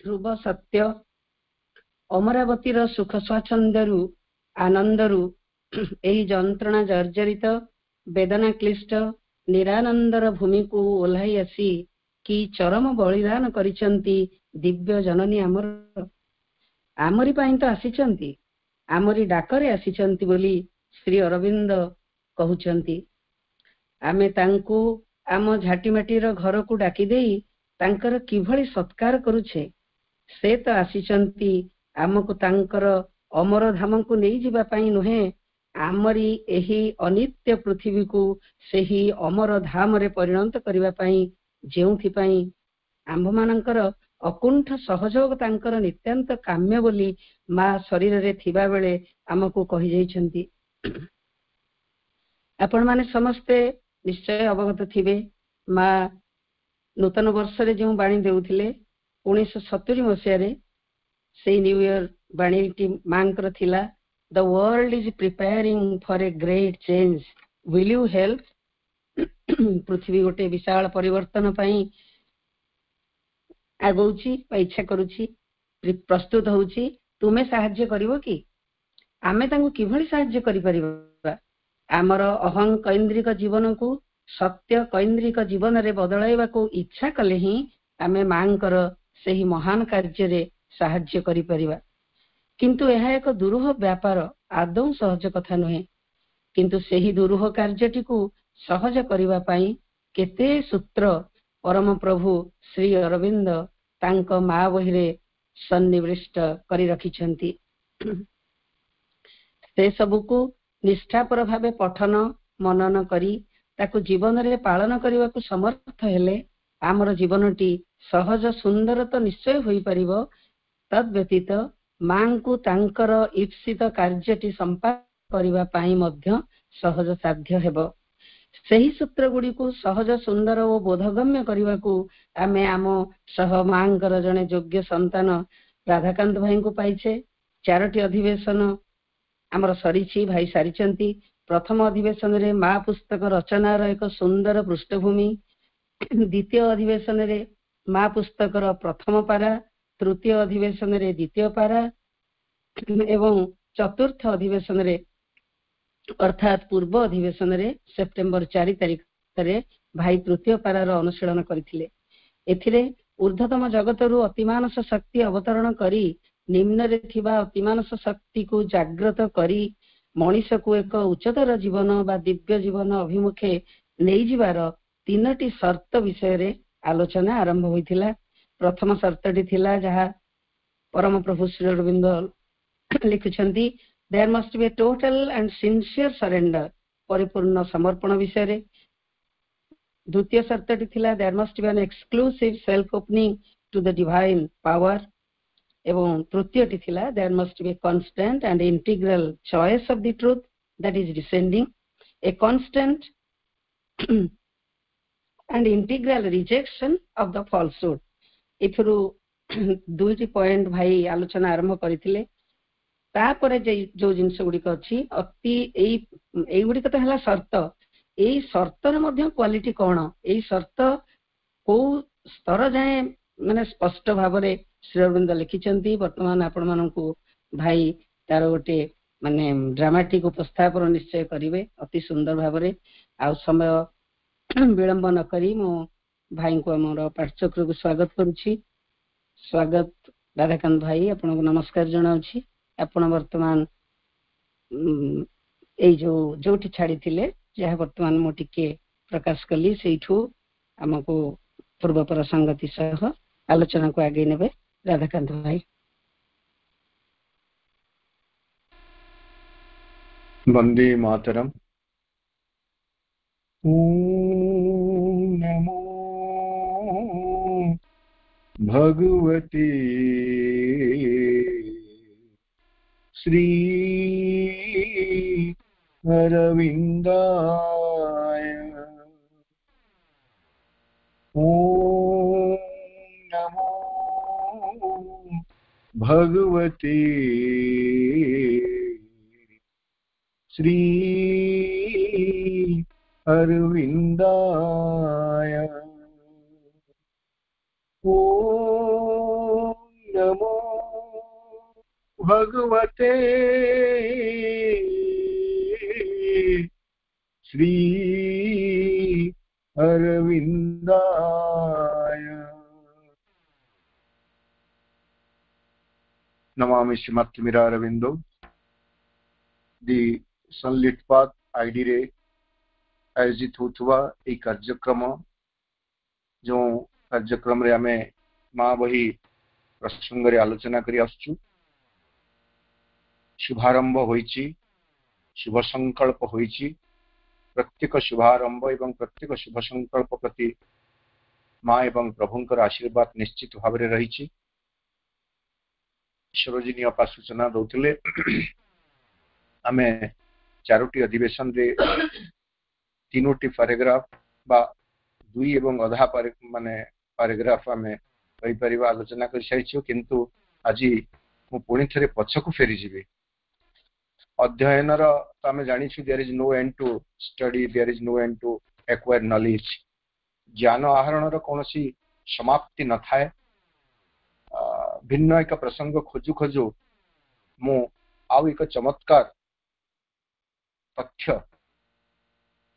ध्रुव सत्य अमरावतीर सुख स्वाच्छंदरू आनंदरू एही जंत्रणा जर्जरित वेदना क्लिष्ट निरानंदर भूमि को ओह्लाई आसी कि चरम बलिदान करिसंती दिव्य जननी आमरी पाई तो आसीचंती आमरी डाकरे आसीचंती बोली श्री अरविंद कहउचंती। आमे तांकु आम झाटीमाटीर घर को डाकी देई तांकर किभଳି सत्कार करुछे। से तो आसीचंती आमको तांकर अमर धाम को नहीं जिबा पाई नुहे आमरी एही अनित्य पृथ्वी को सेही अमर धाम रे परिणत करिबा पाई जेउथि पाई आंभ मानकर अकुंठ सहयोग तांकर नित्यांत काम्य बोली माँ शरीर रे थिबा बेले आमको कहि जाइछंती। आपण माने समस्ते निश्चय अवगत थिबे माँ नूतन वर्ष रे जो बाणी देउथिले 1970 मसिया से न्यू ईयर बाणी मांकर थिला the world is preparing for a great change will you help. पृथ्वी गोटे विशाल परिवर्तन पाई आगौची इच्छा करुची प्रस्तुत होउची तुमे साहाय्य करिवो कि आमे तांको किभଳି साहाय्य करि परिबा। आमर अहं कैंद्रिक जीवन को सत्य कैंद्रिक जीवन रे बदलाइबा को इच्छा कले ही आमे मांकर सेही महान कार्य रे साहाय्य करि परिबा। किंतु यह एक दुरूह व्यापार आदौ सहज कथा नुहे। किंतु सेही दुरूह कार्यटी को सहज करिबा पाई केते सूत्र परम प्रभु श्री अरविंद तांको माँ बही रे सन्निविष्ट करि रखिछंती। से सबको निष्ठापर भावे पठन मनन करी ताकु जीवन रे पालन करने को समर्थ हेले आमर जीवनटी सहज सुंदर तो निश्चय होई परिबो। तद व्यतीत मां को तांकर ईप्सित कार्यटी संपादन करिबा पाई मध्य सहज साध्य हेबो। सही सूत्र गुड़ी को सहज सुंदर और बोधगम्य करने को आमे आम सह मांकर जने योग्य संतान राधाकांत भाई को पाइछे। 4टी अधिवेशन आमर सरीछि भाई सारिचंती। प्रथम अधिवेशन रे माँ पुस्तक रचनार एक सुंदर पृष्ठभूमि, द्वितीय अधिवेशन रे माँ पुस्तकर प्रथम पारा, तृतीय अधिवेशन रे द्वितीय पारा एवं चतुर्थ अधिवेशन रे अर्थात पूर्व अधिवेशन रे सेप्टेम्बर 4 तारिख रे भाई तृतीय पारार अनुशीलन करथिले। एथिरे ऊर्ध्वतम जगतरु अतिमानस शक्ति अवतरण करी निम्न रे थिबा अतिमानस शक्ति को जागृत करी मनीष को एक उच्चतर जीवन बा दिव्य जीवन अभिमुखे नहीं जिबार 3टी शर्त विषय रे आलोचना आरंभ होइथिला। प्रथम शर्तटी थिला जहा परम प्रभु श्री अरविंद लिखुछंती there must be a total and sincere surrender परिपूर्ण समर्पण विषय रे। द्वितीय शर्तटी थिला there must be an exclusive self opening to the divine power एवं तृतीयटी थिला there must be a constant and integral choice of the truth that is descending a constant and integral rejection of the falsehood. इथरु 2टी point भाई आलोचना आरंभ करथिले। तापरे जो जिंस गुड़िक अच्छी अति एई गुड़िक तो है शर्त। एई शर्तर मध्य क्वालिटी कौन एई शर्त को स्तर जाए माने स्पष्ट भाव में श्री अरविंद लिखिछंती। वर्तमान आपण मानकु भाई तार गोटे माने ड्रामाटिक उपस्थापन निश्चय करिवे अति सुंदर भाव में। आ समय विलंब न करी मो भाई को हमर पाठचक्र को स्वागत करूछि। स्वागत राधाकांत भाई आपण को नमस्कार जणाउछि। आपण वर्तमान ए जोठी छाड़ी थिले जहाँ वर्तमान मो टिके प्रकाश कली सेठू हमको पूर्वपर संगति सह आलोचना को आगे नेबे राधाकांत भाई। वंदे मातरम। ओम नमो भगवती श्री अरविंदाय। ओम नमो भगवती श्री अरविंदाय। ओम भगवते श्री अरविन्दाय नमामि श्रीमत्मीरा अरविंदो दी सनलिट पाथ आईडी रे आयोजित होथुवा ए कार्यक्रम जो कार्यक्रम रे आमे माँ बही प्रसंग रे आलोचना करी आसछु शुभारंभ होईची शुभ संकल्प होईची प्रत्येक शुभारंभ एवं प्रत्येक शुभ संकल्प प्रति माँ एवं प्रभुंकर आशीर्वाद निश्चित भाव में रही ईश्वरजी अपा सूचना दौले आमे चारोटी अधिवेशन रे तीनोटी पैराग्राफ बा दुई एवं अधा माने पैराग्राफ आमे कहि परिबा आलोचना कर सारिछु किंतु आज मु पुणी थरे पछकु फेरी जिबे अध्ययन रो आमे जानिछु there is no end to study there is no end to acquire knowledge ज्ञान आहरण रो कोनोसी समाप्ति न थाए भिन्न एक प्रसंग खोजु खोजु मु आउ एक चमत्कार तथ्य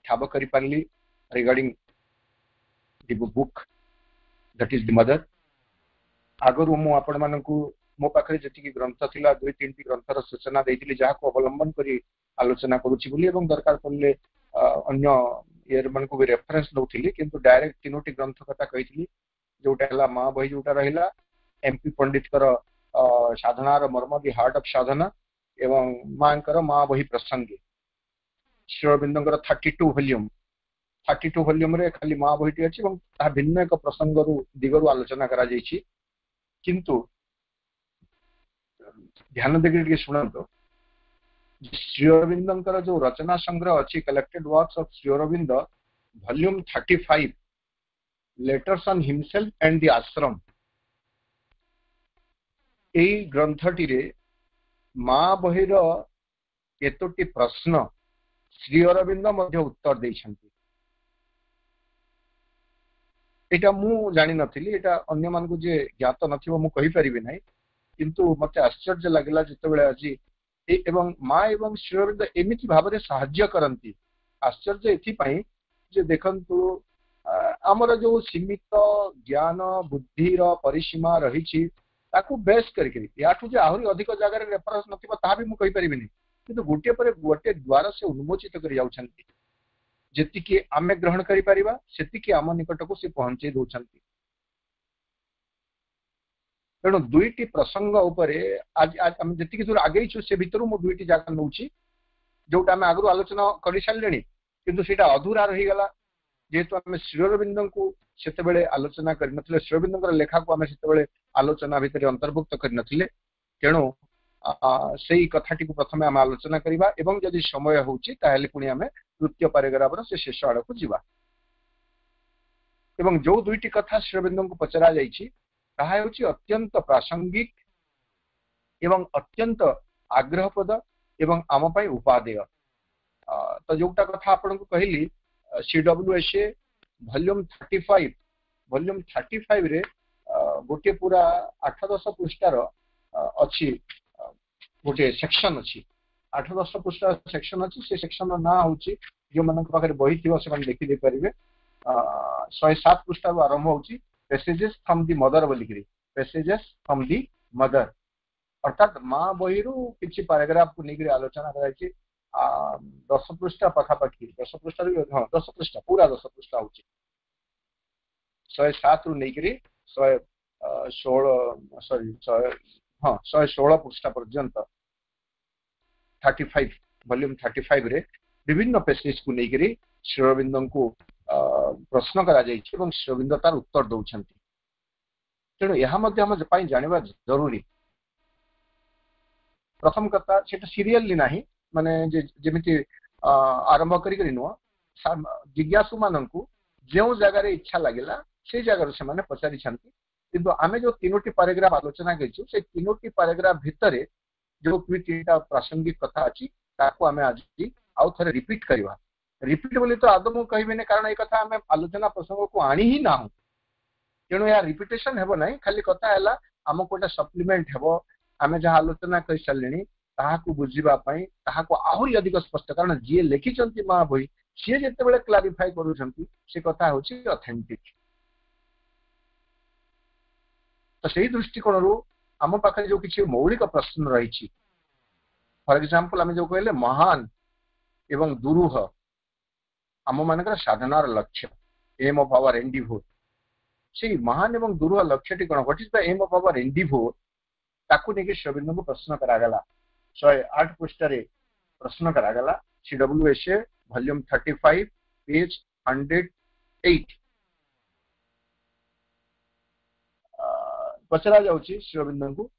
ठाब करि पारली regarding the book that is the Mother आगरु मु आपण मानकु मो पाखरे जति ग्रंथ थिला दुई तीनटी ग्रंथर सूचना देइतिली जाहाको अवलंबन करी आलोचना करूची बोली एवं दरकार पड़ले अन्य इयर मानकु भी रेफरेंस दउथिली किंतु डायरेक्ट तीनोटी ग्रंथ कथा कहितिली जोटा हला मां बही जोटा रहिला एमपी पंडित कर साधनार मर्म दि हार्ट ऑफ साधना एवं मांकर मां बही प्रसंगी श्री अरविंदर 32 वॉल्यूम रे खाली मां बहीटी अछि एवं ता भिन्न एक प्रसंग रु दिगरु आलोचना करा जायछि किंतु ध्यान देके सुनंतो श्री अरविंदर जो रचना संग्रह अच्छी collected works of Shri Aurobindo volume 35 letters on himself and the Ashram ए ग्रंथटी रे मां बहिर केतोटी प्रश्न श्री अरविंद मध्य उत्तर देइछंती एटा मु जानि नथिली एटा अन्य मान को जे ज्ञात नथिबो मु कहि परिबे नै किंतु मते आश्चर्य लागला जते बेले আজি एवं मां एवं श्री अरविंद एमिति भाबरे सहाय्य करंती आश्चर्य एथि पई जे देखंतु हमर जो सीमित ज्ञान बुद्धि रो परिसीमा रहिछि ताकू बेस करके याठू जे आहुरी अधिक जगह रे रेफरेंस नथिबो ता भी मु कहि परिबिनी किंतु गोटे पर गोटे द्वार से उन्मोचित कर जाउछंती जेति कि आमे ग्रहण करि परिबा सेति कि आम निकट को से पहुंचे दोछंती तेणु दुईटी प्रसंग उपरे आज आज हम जेति कि दूर आगे छु से भितरु मु दुईटी जागा नउछि जोटा आमे आगरु आलोचना करि सारलेनी किंतु सेटा अधूरा रहि गला जेतु आमे श्री अरविंद को सेते बेले आलोचना करि नथिले श्री अरविंदर लेखा को आमे सेते बेले आलोचना भितर अंतर्भुक्त करि नथिले तेणु सेही कथाटी को प्रथमे आम आलोचना करिबा एवं यदि समय होउछि ताहेले पुनी आमे तृतीय पैराग्राफ रो से शेष आड़ को जीवा एवं जो दुईटी कथा श्री अरविंद को पचरा जाइछि ताहा होउछि अत्यंत प्रासंगिक एवं अत्यंत आग्रहपद एवं आम पई उपादेय तो जोटा कथा आपन को कहली सीडब्ल्यूएसए वॉल्यूम 35 रे गोटे पूरा 8-10 पृष्ठार अछि गोटे सेक्शन अछि 8-10 पृष्ठा सेक्शन अछि से सेक्शन ना होछि जो मनक पाखरे बही थिबो से मन देखि दे परिबे 107 पृष्ठा आरंभ होछि पैसेजेस फ्रॉम द मदर बोलिकरी पैसेजेस फ्रॉम द मदर अर्थात मां बहिरु किछि पैराग्राफ को निकरी आलोचना कराइछि 10 पृष्ठा पाखापाखि 10 पृष्ठा हां 10 पृष्ठा पूरा 10 पृष्ठा होछि 107 रु निकरी 116 पृष्ठा पर्यंत 35 वॉल्यूम 35 रे विभिन्न पैसेज को निकरी श्री अरविंद को प्रश्न करा जाइछि एवं श्री अरविंद तार उत्तर दउछंती तेणु यह मध्य हम पाई जानिबा जरूरी प्रथम कथा सेटा सीरियली नाही माने जेमिति आरंभ करी करी नो जिज्ञासु माननकु जेउ जगह रे इच्छा लागिला से जगह से माने पचारि छंती किंतु आमे जो तीनोटी पैराग्राफ आलोचना करिछु से तीनोटी पैराग्राफ भितरे जो तीनटा प्रासंगिक कथा अछि ताको आमे आज आउ थरे रिपीट करबा रिपीट बोली तो आदम कहबेने कारण ए कथा आमे आलोचना प्रसंग को आनी ही ना तेणु या रिपीटेशन हेबो नाही खाली कथा हैला हमको गोटे सप्लीमेंट हेबो आमे जहाँ आलोचना कर सारे ताहाकु बुझिबा पई ताहाकु आहुरी अधिक स्पष्ट कारण जी लिखिचंती महाबोई सी जिते क्लारिफाई करूछंती से कथा होची ऑथेंटिक। तो सही दृष्टिकोण रू आम पाखे जो किसी मौलिक प्रश्न रही फॉर एग्जांपल आम जो कहले महान एवं दुरूह आम मानकर साधनार लक्ष्य एम ऑफ आवर एंडिवोर से महान एवं दुरूह लक्ष्य टी कौन what is the aim of our एंडिवोर ताकू नेके श्रीअरविंद को प्रश्न करागला 108 पृष्ठरे प्रश्न करागला CWSA वॉल्यूम 35 पेज 108 पचरा जाउची श्रीअरविंद को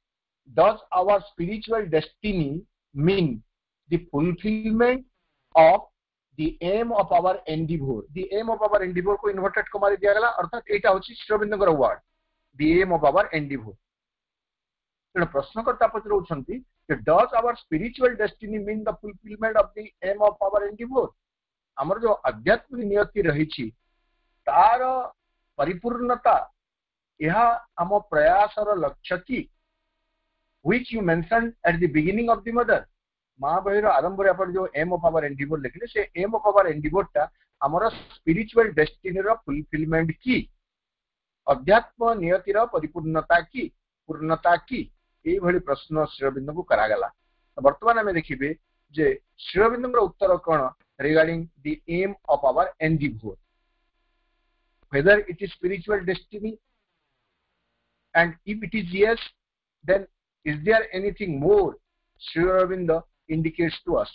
does our spiritual destiny mean the fulfillment of the aim of our endeavor? The aim of our endeavor को inverted को मारी दिया गला अर्थात एटा होची श्रीअरविंद को word the aim of our endeavor। तेणु प्रश्नकर्ता पचरउछंती कि does our spiritual destiny mean the fulfillment of the aim of our endeavor? हमर जो आध्यात्मिक नियति रहिछि तार परिपूर्णता यह आम प्रयासर लक्ष्य की which you mentioned at the beginning of the mother माँ बहिर आरंभ रे अपन जो एम ऑफ आवर एंडिवोर लिखले से एम ऑफ आवर एंडिवोर टा हमर स्पिरिचुअल डेस्टिनी रो फुलफिलमेंट की अध्यात्म नियतिर परिपूर्णता की पूर्णता की एई भली प्रश्न श्रीअरविंद को करागला। तो वर्तमान में देखिबे जे श्रीअरविंद रो उत्तर कोन regarding the aim of our endeavour whether it is spiritual destiny and if it is yes then is there anything more Sri Aurobindo indicates to us?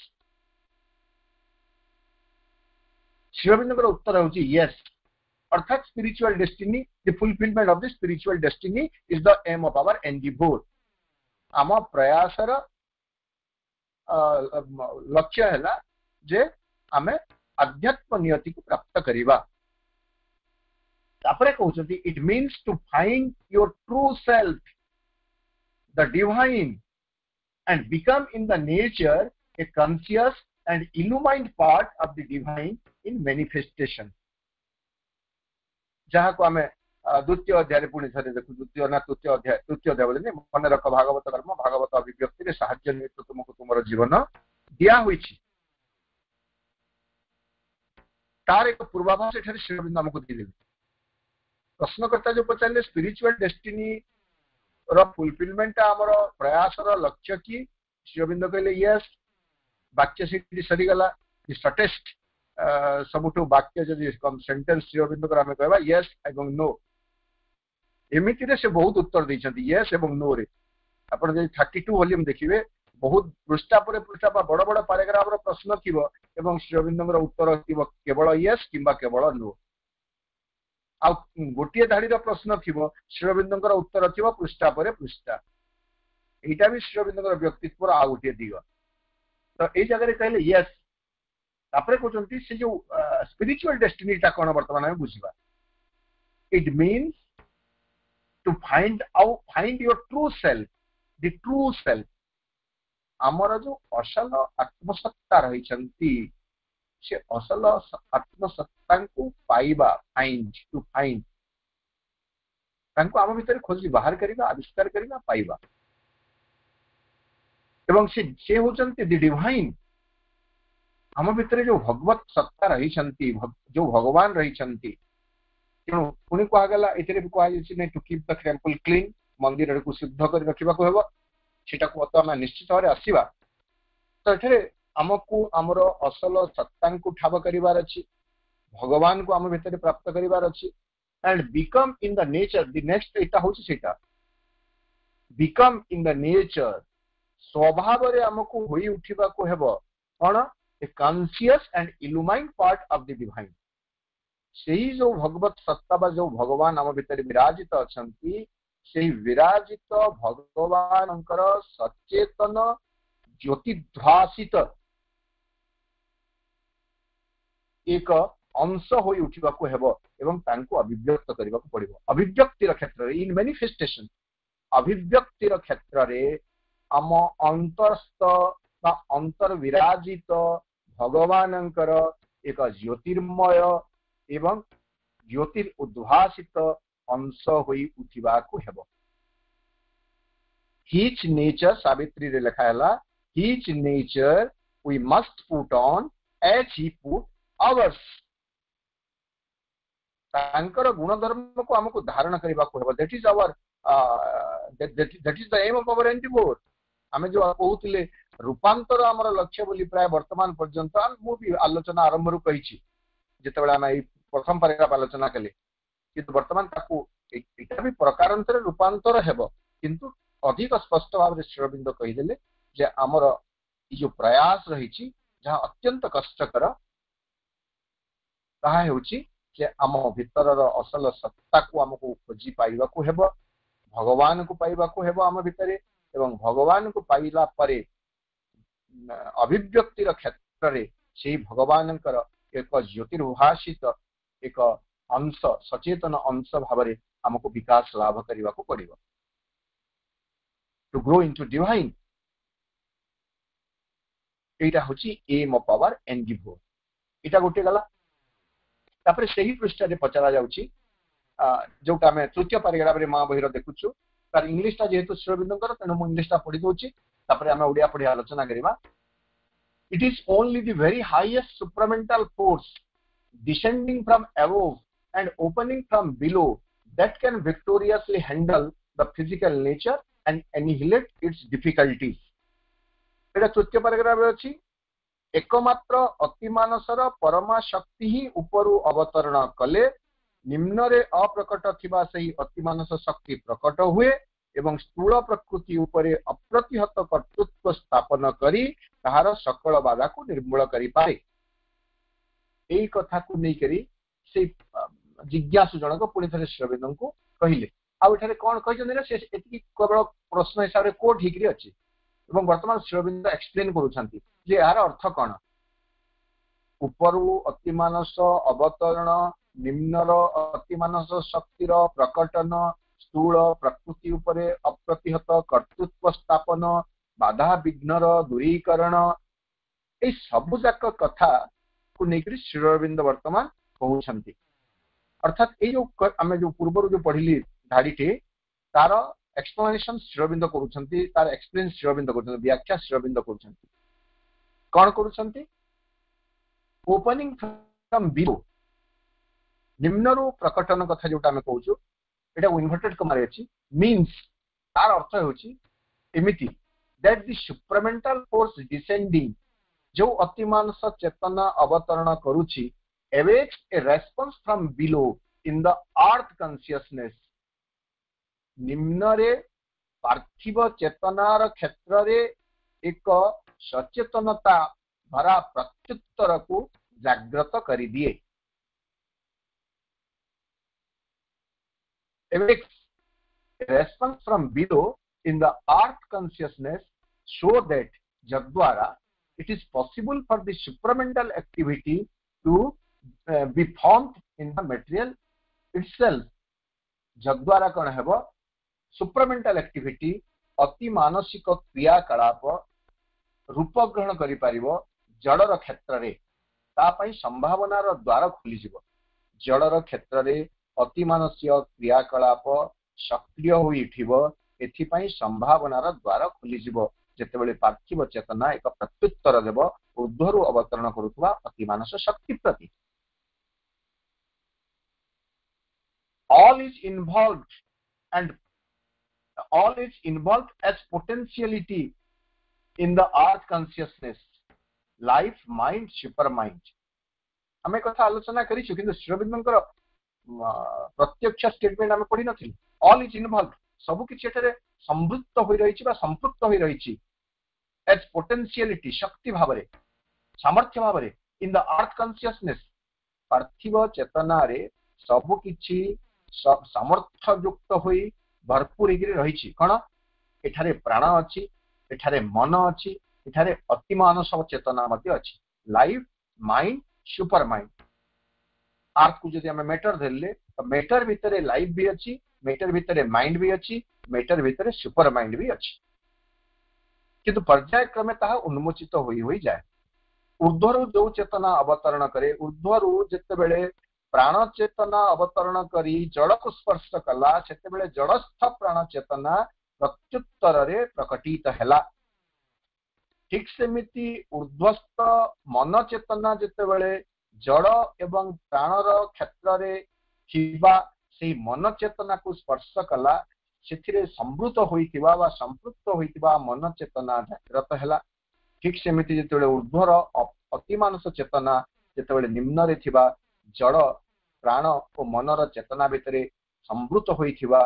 Sri Aurobindo का उत्तर होची yes अर्थात spiritual destiny the fulfillment of the spiritual destiny is the aim of our endeavor आम प्रयासर लक्ष्य है जे आमे अध्यात्म नियति को प्राप्त करिबा। तापरे कहउछथि it means to find your true self the divine and become in the nature a conscious and illumined part of the divine in manifestation। जहाँ को हमें द्वितीय अध्याय पुणी थे देखो द्वितीय ना तृतीय अध्याय बोले मन रख भागवत कर्म भागवत अभिव्यक्ति रे साहाय्य निमित्त तुमको तुमर जीवन दिया होइछि तार एक पूर्वाभास एठारे श्रीअरविंद हमको देले। प्रश्नकर्ता जो पचारे स्पिरिचुअल डेस्टिनी रो फुलफिलमेंट हमर प्रयासर लक्ष्य की श्रीअरविंद कहले यस वाक्य से सरी गला द शॉर्टेस्ट सबुठो वाक्य जदि सेंटेंस श्रीअरविंद को हमें कहबा यस एवं नो एमिति रे से बहुत उत्तर दैछंती यस एवं नो रे आपण जे 32 वॉल्यूम देखिबे बहुत पृष्ठा पर पृष्ठा बड़ बड़ पैराग्राफ रो प्रश्न थिबो एवं श्रीअरविंद रो उत्तर थिबो केवल यस किबा केवल नो आ गोटे धाड़ी प्रश्न थिबो श्रीअरविंद रो उत्तर थिबो पृष्ठा पर पृष्ठा एटा भी श्रीअरविंद रो व्यक्तित्व रो आ गोटे दिग। तो ए जगह रे कहले यस तापरे कहउछंती से जो स्पिरिचुअल डेस्टिनी ता कोन वर्तमान में बुझिबा it means to find your true self the true self आमर जो असल आत्मसत्ता रहिछंती से असल आत्मसत्ता को पाइबा टू फाइंड तांको आम भीतर खोजी बाहर करिबा आविष्कार करिबा पाइबा एवं से होचंती द डिवाइन आम भीतर जो भगवत सत्ता रहिछंती जो भगवान रहिछंती तेणु पुणी कहगला एथिरे भी कहै नै to keep the temple clean मंदिर को शुद्ध कर रखिबा को हेबो सेटा को तो हम निश्चित भाव आसीबा। तो एथिरे हमकु हमर असल सत्ता को ठाब करिवार अछि भगवान को आम भीतर प्राप्त करिवार अछि and become in the nature the next एटा होछि सेटा बिकम इन द नेचर स्वभाव रे हमकु होई उठिबा को हेबो कोन a conscious and illumined part of the divine सेही जो भगवत सत्ता बा जो भगवान आम भीतर विराजित अछंती से विराजित भगवानंकर सचेतन ज्योतिध्वासित एक अंश होई उठिबाको हेबो एवं तांको अभिव्यक्त करिबाको पड़िबो। अभिव्यक्तिर क्षेत्र रे इन मैनिफेस्टेशन अभिव्यक्तिर क्षेत्र रे आम अंतरस्थ बा अंतर विराजित भगवानंकर एक ज्योतिर्मय एवं ज्योतिर उद्भासित अंश होई उठिबाको हेबो। हिज नेचर सावित्री रे लिखा है his nature we must put on as he put ours तांकर गुणधर्म को हमको धारण करबा को हेबो that is our that is the aim of our endeavour आमे जो कहउतिले रूपांतर हमर लक्ष्य बोली प्राय वर्तमान पर्यंत मु भी आलोचना आरंभ रु कहिछि जेतेबेला हम प्रथम पैराग्राफ आलोचना कले किंतु वर्तमान ताकू एटा भी प्रकारांतर रूपांतर हेबो किंतु अधिक स्पष्ट भाव रे श्री अरविंद कहिदेले जे हमर ई जो प्रयास रहिछि जहां अत्यंत कष्टकर ताहा हेउछि जे आम भितरर असल सत्ता को हमको खोजी पाइबा को हेबो भगवान को पाइबा को हेबो आम भितरे एवं भगवान को पाइला परे अभिव्यक्तिर क्षेत्र रे सेही भगवानकर एक ज्योतिर्भाषित एक अंश सचेतन अंश भावरे हमको विकास लाभ करबा को पड़िबो टू ग्रो इनटू डिवाइन एटा होची एम ऑफ आवर एंडिवर एटा गोटे गला तापर सही पृष्ठ रे पचरा जाउची जोटा मैं तृतीय पैराग्राफ रे मां बहिर देखुछु तार इंग्लिश ता जेहेतु श्री अरविंदकर तेनु मु इंग्लिश ता पढि दोची तापर हम ओडिया पढि आलोचना करिबा it is only the very highest supramental force descending from above and opening from below that can victoriously handle the physical nature and annihilate its difficulties एटा तृतीय पैराग्राफ रे अछि एकमात्र अतिमानसर परमा शक्ति ही उपरु अवतरण कले निम्न रे अप्रकट थिबा सही अतिमानस शक्ति प्रकट हुए एवं स्थूल प्रकृति उपरे अप्रतिहत कर्तृत्व स्थापन करी ताहार सकल बाधा को निर्मूल करि पाए एई कथा को नै करी से जिज्ञासु जनक पुणी थे श्री अरविंद को कहले आठे कौन कहते केवल प्रश्न हिसाब से को ठीक अच्छी एवं वर्तमान श्री अरविंद एक्सप्लेन करुछंती जे यार अर्थ कौन उपरु अतिमानस अवतरण निम्नर अतिमानस शक्तिर प्रकटन स्थूल प्रकृति उपरे अप्रतिहत कर्तृत्व स्थापन बाधा विघ्नर दूरीकरण ए सब जाक कथा को लेकर श्री अरविंद वर्तमान कहउछंती अर्थात ये जो आम जो पूर्व जो पढ़िली धाड़ीटे तार एक्सप्लेनेशन श्री अरविंद करुछंती तार एक्सप्लेन श्री अरविंद करुछंती व्याख्या श्री अरविंद करुछंती कौन करुछंती ओपनिंग फ्रॉम बिलो निम्नरु प्रकटन कथा जोटा आम कहूछु एटा इन्वर्टेड कमारे अछि मीन्स तार अर्थ होछि एमिति that the supramental force descending जो अतिमानस चेतना अवतरण करूछि awakes a response from below in the earth consciousness निम्न रे पार्थिव चेतनार क्षेत्र रे एक सचेतनता भरा प्रत्युत्तर को जागृत करि दिए awakes a response from below in the earth consciousness so that jadwara it is possible for the supramental activity to be formed in the material itself जद्वारा कौन है सुप्रामेंटल एक्टिविटी अति मानसिक क्रियाकलाप रूप ग्रहण करि पारिबो जड़र क्षेत्र रे ता पई संभावनार द्वार खुली जिवो जड़र क्षेत्र रे अति मानसिक क्रियाकलाप सक्रिय होई उठिबो एथि पई संभावनार द्वार खुली जिवो जेतेबेले पार्थिव चेतना एक प्रत्युत्तर देव ऊर्ध्वरु अवतरण करुवा अति मानस शक्ति प्रति all is involved as potentiality in the earth consciousness life mind super mind हमें कथा आलोचना करिछु किंतु श्री अरविंदकर प्रत्यक्ष स्टेटमेंट हमें पढ़ी नथिल all is involved सब किछि एठारे संपृक्त होई रहिछि बा संपृक्त होई रहिछि as potentiality शक्ति भाबरे सामर्थ्य भाबरे in the earth consciousness पार्थिव चेतना रे सब किछि सामर्थ्य युक्त होई भरपूर होई रहिछि कोन एठारे प्राण अछि एठारे मन अछि एठारे अति मानस चेतना मध्ये अछि लाइफ माइंड सुपर माइंड अर्थ को जदि हम मैटर धरले तो मैटर भितरे लाइफ भी अछि मैटर भितरे माइंड भी अछि मैटर भितरे सुपर माइंड भी अछि किंतु पर्याय क्रमे ताहा उन्मोचित होई जाए ऊर्ध्वरु जो चेतना अवतरण करे ऊर्ध्वरु जेते बेले प्राण चेतना अवतरण करी जड़ को स्पर्श कला सेते बेले जड़स्थ प्राण चेतना प्रत्युत्तर रे प्रकटित हैला। ठीक सेमिति ऊर्ध्वस्थ मन चेतना जेतेबेले जड़ एवं प्राणर क्षेत्र रे थिबा से मन चेतना को स्पर्श कला से संवृत होइतिबा वा संपृक्त होइतिबा मन चेतना जागृत हैला। ठीक सेमिति जेतेबेले ऊर्ध्वर अतिमानस चेतना जेतेबेले निम्न रे थिबा जड़ प्राण और मनर चेतना भितर संवृत होइतिबा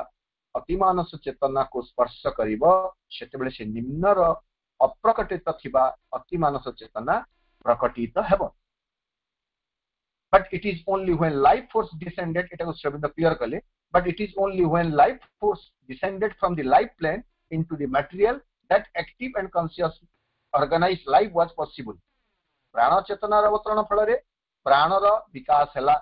अतिमानस चेतना को स्पर्श करिबो सेतेबेले से निम्नर अप्रकटित थिबा अतिमानस चेतना प्रकटित हेबो। But it is only when life force descended, it was Sri clear kale, but it is only when life force descended from the life plane into the material that active and conscious organized life was possible. प्राण चेतना अवतरण फल रे प्राणर विकास हैला।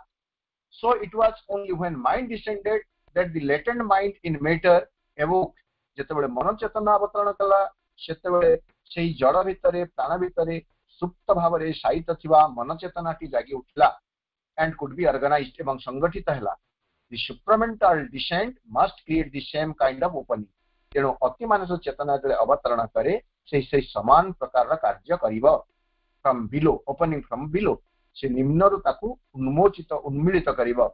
So it was only when mind descended that the latent mind in matter evoked. जेतेबेले मन चेतना अवतरण कला सेतेबेले सेही जड़ भितरे प्राण भितरे सुप्त भाव रे शायित थिबा मन चेतनाटी जागी उठला and could be organized एवं संगठित हैला। The supramental descent must create the same kind of opening. तेणु अतिमानस चेतना जले अवतरण करे से समान प्रकार कार्य करिबो। From below, opening from below, से निम्नरु ताकू उन्मोचित उन्मीलित करिबो,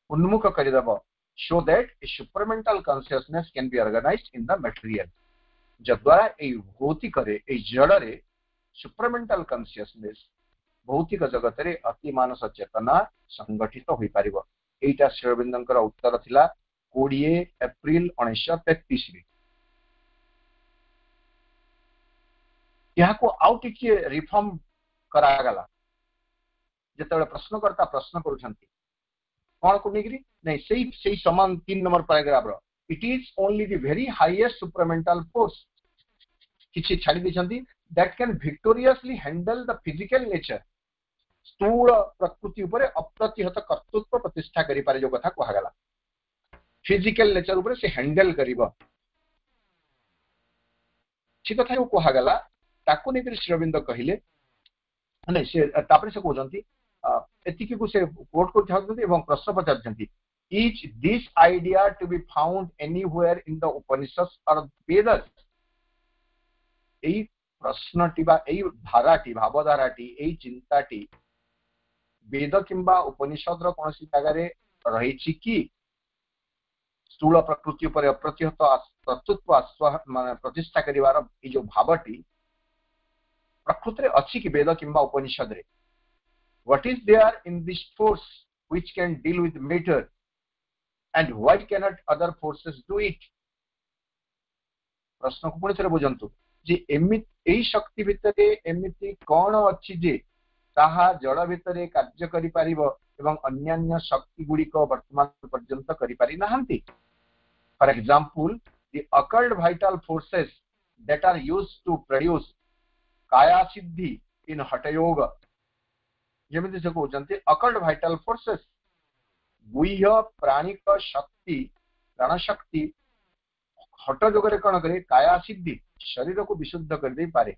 उन्मुख करिदबो, so that a supramental consciousness can be organized in the material. जद्वारा ए भौतिक रे ए जड़ रे supramental consciousness भौतिक जगत रे अतिमानस चेतना संगठित होई पारिबो। एटा श्री अरविंदंकर उत्तर थिला 20 एप्रिल 1933 रे। यहाँ को आउट टिके रिफॉर्म करागला जेतेबेले प्रश्नकर्ता प्रश्न करूछंती कोन को नेगरी नहीं सेही समान 3 नंबर पैराग्राफ रो it is only the very highest supermental force किछि छाडी दिछंती that can victoriously handle the physical nature स्थूल प्रकृति ऊपर अप्रतिहत कर्तृत्व प्रतिष्ठा करि पारे जो कथा कहा गला फिजिकल नेचर ऊपर से हैंडल करिवो छि कथा को कहा गला ताको नेकरी श्री अरविंद कहिले नै से तापरे से कहजंती एतिकी को से कोट को चाहते एवं प्रश्न पचारछंती is this idea to be found anywhere in the Upanishads और वेदस एई प्रश्नटी बा एई धाराटी भावधाराटी एई चिंताटी वेद किंबा उपनिषद रो कोनसी जगह रे रहिछि कि स्थूल प्रकृति ऊपर अप्रतिहत कर्तृत्व माने प्रतिष्ठा करिवार ई जो भावटी प्रकृति रे अछि कि वेद किंबा उपनिषद रे what is there in this force which can deal with matter and why cannot other forces do it प्रश्न को पुणी थरे बुझंतु जे एमित एई शक्ति भितरे एमिति कोन अछि जे ताहा जड़ भितरे कार्य करि पारिबो एवं अन्यान्य शक्ति गुडी को वर्तमान पर्यंत करि पारि नाहंती for example the occult vital forces that are used to produce kaya siddhi in hatha yoga जेमिति से कहते अकल्ट वाइटल फोर्सेस गुह्य प्राणिक शक्ति प्राण शक्ति हट जोगरे कौन करे काया सिद्धि शरीर को विशुद्ध कर दे पारे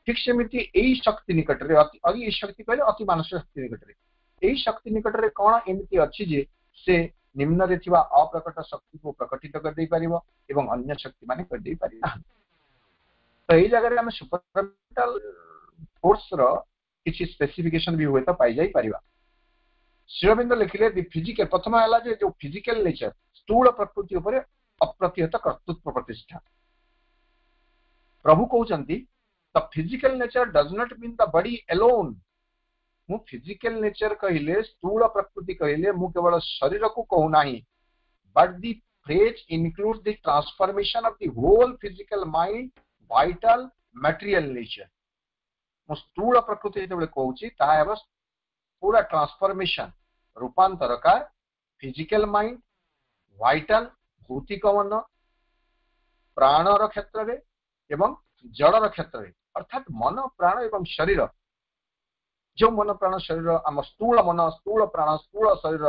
ठीक सेमिति एई शक्ति निकट रे अति शक्ति कहले अति मानस शक्ति निकट रे एई शक्ति निकट रे कोन एमिति अछि जे से निम्न रे थिबा अप्रकट शक्ति को प्रकटित कर दे पारिबो एवं अन्य शक्ति माने कर दे पारिबो तो एई जगह रे हम सुपरमेंटल फोर्स रो किसी स्पेसिफिकेशन भी हुए तो पाई जाई परिबा श्री अरविंद लिखिले द फिजिकल प्रथम हला जे जो फिजिकल नेचर स्थूल प्रकृति ऊपर अप्रतिहत कर्तृत्व प्रतिष्ठा प्रभु कहउचंती the physical nature does not mean the body alone मु फिजिकल नेचर कहिले स्थूल प्रकृति कहिले मु केवल शरीर को कहू नाही but the phrase includes the transformation of the whole physical mind vital material nature स्थूल प्रकृति जो कहूँ ताहा पूरा ट्रांसफॉर्मेशन रूपांतर का फिजिकल माइंड वाइटल भौतिक मन प्राणर क्षेत्र रे एवं जड़र क्षेत्र रे अर्थात मन प्राण एवं शरीर जो मन प्राण शरीर आम स्थूल मन स्थूल प्राण स्थूल शरीर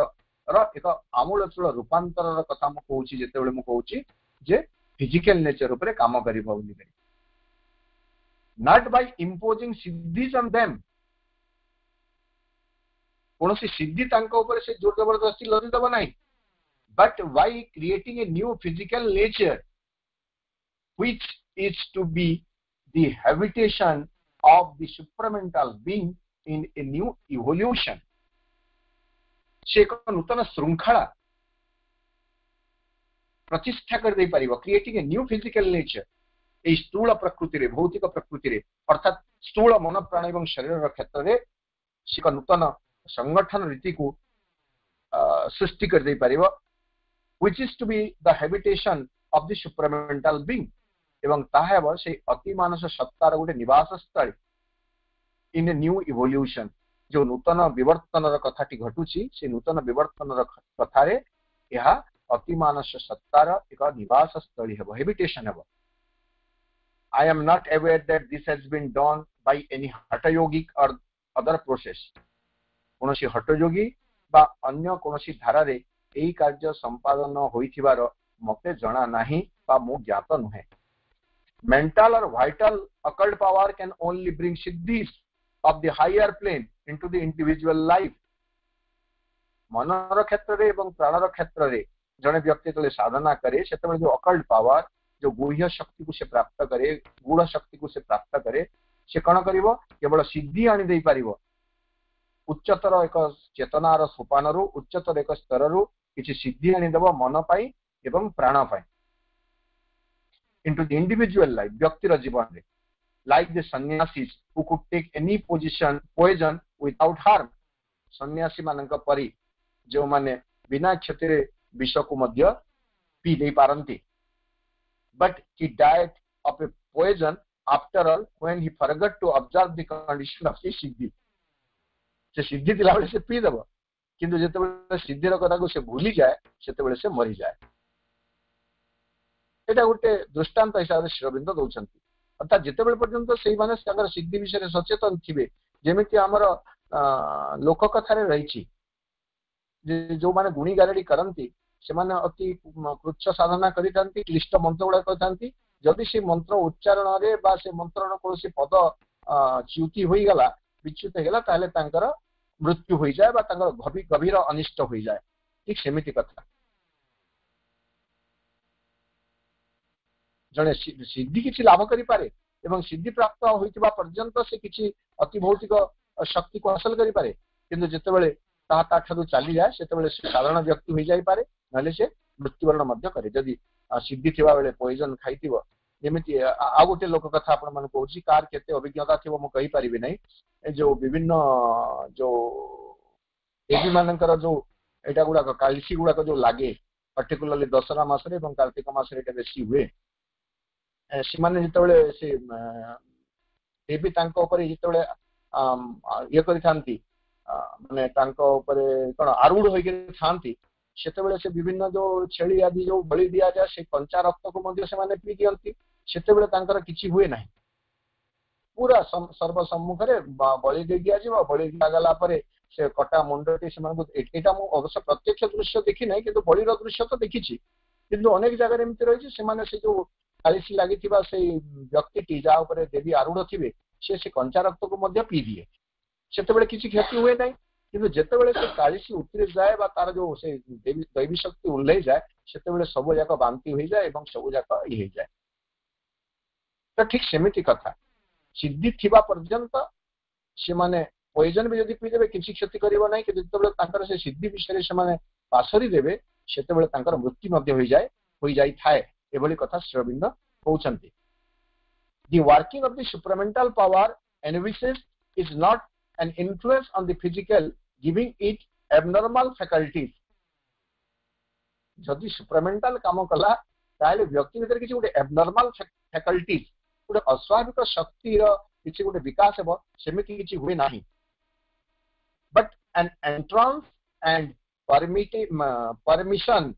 एक आमूलचूल रूपांतर कथा मु कहूँ जेतेबेले मु कहूँ जे फिजिकल नेचर उपरे काम करिबो बोली not by imposing siddhis on them कोनोसी सिद्धि तांको ऊपर से जोर जबरदस्ती लदी दबो नाही but by creating a new physical nature which is to be the habitation of the supramental being in a new evolution. से एक नूतन श्रृंखला प्रतिष्ठा कर दे पारिबो, creating a new physical nature ए स्थूल प्रकृति रे, भौतिक प्रकृति रे, अर्थात स्थूल मन प्राण एवं शरीर क्षेत्र रे से एक नूतन संगठन रीति को सृष्टि कर दे पारिबो, which is to be the habitation of the supramental being, एवं ताहा से अति मानस सत्तार गोटे निवास स्थल इन ए न्यू इवोल्यूशन। जो नूतन विवर्तन कथाटी घटुची से नूतन विवर्तन कथारे यह अति मानस सत्तार एक निवास स्थल हेबो, हेबिटेशन हेबो। I am not aware that this has been done by any hatha yogic or other process. कोनोसी हठ योगी बा अन्य कोनोसी धारा रे एई कार्य संपादन होइथिबार मते जणा नाही बा मो ज्ञात नहे। Mental or vital occult power can only bring siddhis of the higher plane into the individual life. मनर क्षेत्र रे एवं प्राणर क्षेत्र रे जने व्यक्ति तले साधना करे सेतबे जो अकल्ट पावर, जो गुह्य शक्ति को से प्राप्त करे, गूढ़ शक्ति को से प्राप्त करे, से कण करिवो केवल सिद्धि आनी देई पारिवो। उच्चतर एक चेतनार सोपान रु उच्चतर एक स्तर रु किछि सिद्धि आनी देबो मन पाई एवं प्राण पाई into the individual life, व्यक्तिर जीवन रे, like the sannyasis who could take any poison without harm. सन्यासी मानक परि जो माने बिना क्षति रे विष को मध्य पी दे पारंती, but he died of a poison after all when he forgot to observe the condition of his siddhi. से सिद्धि दिला बेले से पी देबो, किंतु जेतेबेले सिद्धिर कथा को से भूली जाए सेतेबेले से मरि जाए। एटा गोटे दृष्टांत हिसाब से श्रीअरविंद दउछंती। अर्थात जेतेबेले पर्यंत सेही माने ताकर सिद्धि विषय सचेतन थिबे, जेमिति हमर लोक कथारे रहिछि जो माने गुणी गारेडी करंती से माने अति कृच्छ साधना करितांती, क्लिष्ट मंत्र गुडा करतांती। जदि से मंत्र उच्चारण रे बा से मंत्रर कोनोसी पद च्युति होई गला, विच्युत हेला, ताले तांकर मृत्यु होई जाय बा तांकर गभीर अनिष्ट होई जाय। ठीक सेमिति कथा जने सिद्धि किछि लाभ करि पारे एवं सिद्धि प्राप्त होइतिबा पर्यंत से किछि अति भौतिक शक्ति को हासिल करि पारे, किंतु जेतेबेले ता ठारू चली जाए सेतेबेले से साधारण व्यक्ति होई जाय पारे, नले से मृत्युवरण मध्य करे। जदि सिद्धि थिबा बेले पॉइजन खाइतिबो, जेमिति आ गोटे लोक कथा आपण मन कहूची, कार केते अभिज्ञता थिबो मु कहि परिबि नै। ए जो विभिन्न जो देवी मानकर जो एटा गुडा कालसी गुडा जो लागे, पर्टिकुलरली दशरा मासरे एवं कार्तिक मासरे एटा बेसी हुए। सीमाने जितेबेले से देवी तांको ऊपर जितेबेले ये करि थांती माने तांको ऊपर कोन आरूढ़ होई के थांती, सेतेबेले से विभिन्न जो छेली आदि जो बलि दिया जाय से कंचा रक्त को मध्य से माने पी दियंती, सेतेबेले तांकर किछि हुए नाही। पूरा सर्व सम्मुख रे बलि दे दिया जिवो, बलि दिया गला परे से कटा मुंडटी से माने एटा मु अवश्य प्रत्यक्ष दृश्य देखि नै, किंतु बलिर दृश्य तो देखिछि। किंतु अनेक जगह एमति रहिछि से माने से जो कालिसी लागि थिबा से व्यक्तिटी जा ऊपर देवी आरूढ़ थिबे से कंचा रक्त को मध्य पी दिए, सेतेबेले किछि क्षति हुए नाही। किंतु जेतेबेले से कालिसी उतरी जाए बा तार जो से देवी दैवी शक्ति उल्लै जाए सेतेबेले सब जाक बांति होई जाए एवं सब जाक इ होई जाए। तो ठीक सेमिति कथा सिद्धि थिबा पर्यंत से माने पॉइजन भी जदि पी देबे किछि क्षति करिवो नाही, कि जेतेबेले तांकर से सिद्धि विषय से माने पासरी देबे सेतेबेले तांकर मृत्यु मध्य होई जाय थाए। एभली कथा Sri Aurobindo कहउछंती। The working of the supramental power envisages is not an influence on the physical, giving it abnormal faculties. जदि supramental काम कला ताले व्यक्ति भीतर किछि गोटे abnormal faculties, गोटे अस्वाभाविक शक्ति रो किछि गोटे विकास हेबो, सेमिति किछि हुए नाही। But an entrance and permission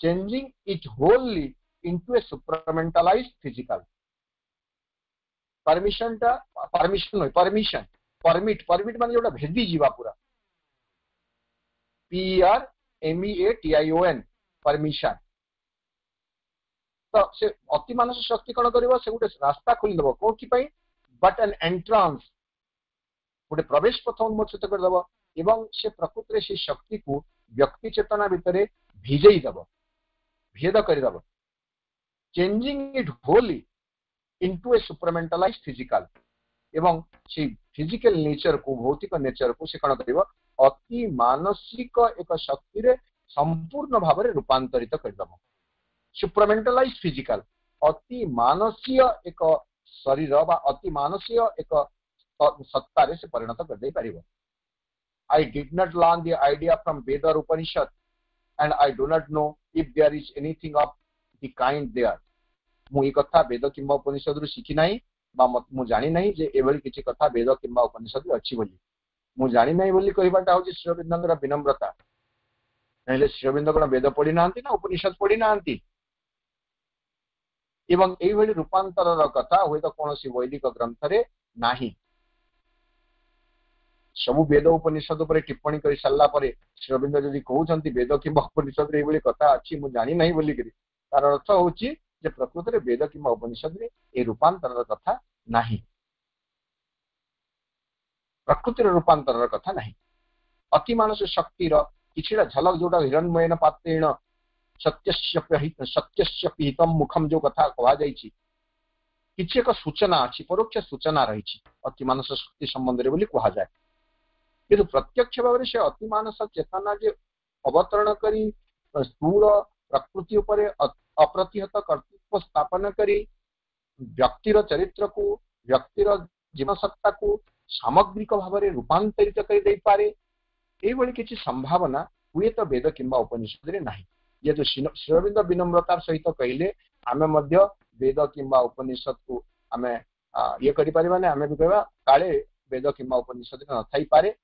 changing it wholly into a supramentalized physical. Permit माने जोटा भेदी जीवा पूरा, PERMEATION परमिशन। तो से अति मानस शक्ति कण करिवो, से गोटे रास्ता खोली देबो कोठी पई, बट एन एंट्रांस गोटे प्रवेश पथ उन्मोचित कर देबो एवं से प्रकृति रे से शक्ति को व्यक्ति चेतना भितर भिजई दब भेद करदब changing it wholly into a supermentalized physical एवं से फिजिकल नेचर को भौतिक नेचर को से कौन कर अति मानसिक एक शक्ति रे संपूर्ण भाव में रूपांतरित करदब सुपरमेंटलाइज्ड फिजिकल अति मानसीय एक शरीर बा अति मानसीय एक सत्ता रे से परिणत कर दे परिबो I did not learn the idea from Veda or Upanishad and I do not know if there is anything of the kind there. मु ई कथा वेद किंबा उपनिषद रु शिखि नाही बा मु जानि नाही जे एवली किछि कथा वेद किंबा उपनिषद रु अछि बोली मु जानि नाही बोली कहिबाटा होछि श्री अरविंदर विनम्रता नहले श्री अरविंद कोन वेद पढि नांती ना उपनिषद पढि नांती एवं एवली रूपांतर कथा होय तो कोनोसी वैदिक ग्रंथ रे नाही सब वेद उपनिषद पर टिप्पणी कर सारा पर श्री अरविंद जदि कहउछंती वेद किंबा उपनिषद रे एवली कथा अछि मु जानि नाही बोली करी तार अर्थ होछि जे प्रकृत रे वेद किंबा उपनिषद रे ए रूपांतर कथा नाही प्रकृति रे रूपांतर कथा नाही अति मानस शक्ति रो किछिडा झलक जोटा हिरण्मयन पात्रेण सत्यस्य पिहितम मुखम जो कथा कहा जाइछि किछि एक सूचना अछि परोक्ष सूचना रहिछि अति मानस शक्ति संबंध रे बोली कहा जाय किंतु प्रत्यक्ष भाव से अति मानस चेतना जे अवतरण करी स्थूल प्रकृति उपर अप्रतिहत कर्तृत्व स्थापन करी व्यक्तिर चरित्र को व्यक्तिर जीवन सत्ता को सामग्रिक भाव में रूपांतरित कर दे पारे एभली किछि संभावना हुए तो वेद किंबा उपनिषद रे नाही ये जो श्री अरविंद विनम्रतार सहित कहले आमे मध्य वेद किंबा उपनिषद को आमे ये करि परिबा ने आमे भी कहबा काले वेद किंबा उपनिषद न थाई पारे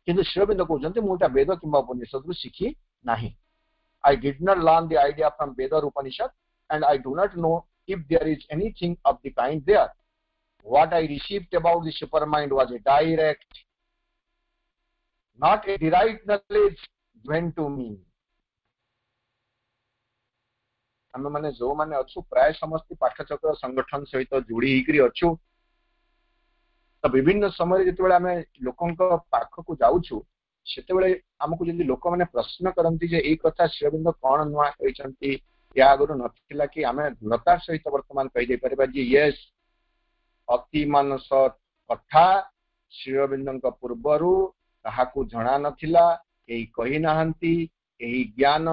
किंतु श्री अरविंद कहउछन्ते मुटा वेद किंबा उपनिषद रु शिखि नाही I did not learn the idea from Veda or Upanishad and I do not know if there is anything of the kind there. What I received about the supermind was a direct, not a derived knowledge given to me. आम मैंने जो मैंने अच्छु प्राय समस्त पाठचक्र संगठन सहित जोड़ी होकर अच्छु तो विभिन्न समय जिते आम लोकों पाख को जाऊँ सेतेबेले आमको जदि लोक मैंने प्रश्न करती जे एक कथा श्री अरविंद कौन नुआ कहते या आगु नाला कि आम दृढ़तार सहित वर्तमान कहीदे पार जे यस अति मानस कथा श्री अरविंद पूर्वर क्या जना नाला कहीं कही नाहंती यही ज्ञान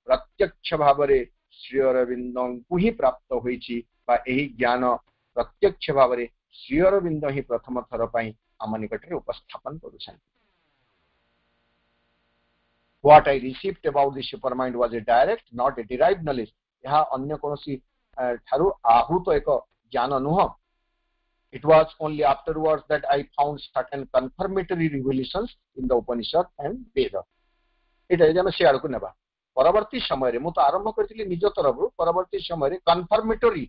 प्रत्यक्ष भाव में श्री अरविंद को ही प्राप्त होईछि बा यही ज्ञान प्रत्यक्ष भाव में श्री अरविंद ही प्रथम थर पर आम निकट में उपस्थापन करुछन What I received about the supermind was a direct, not a derived knowledge. यह अन्य कोनोसी ठारू आहूत एक ज्ञान नुह. It was only afterwards that I found certain confirmatory revelations in the Upanishad and Veda. इटा जे हम शेयर को नेबा. परवर्ती समय रे मु तो आरंभ करथिली निज तरफ परवर्ती समय रे confirmatory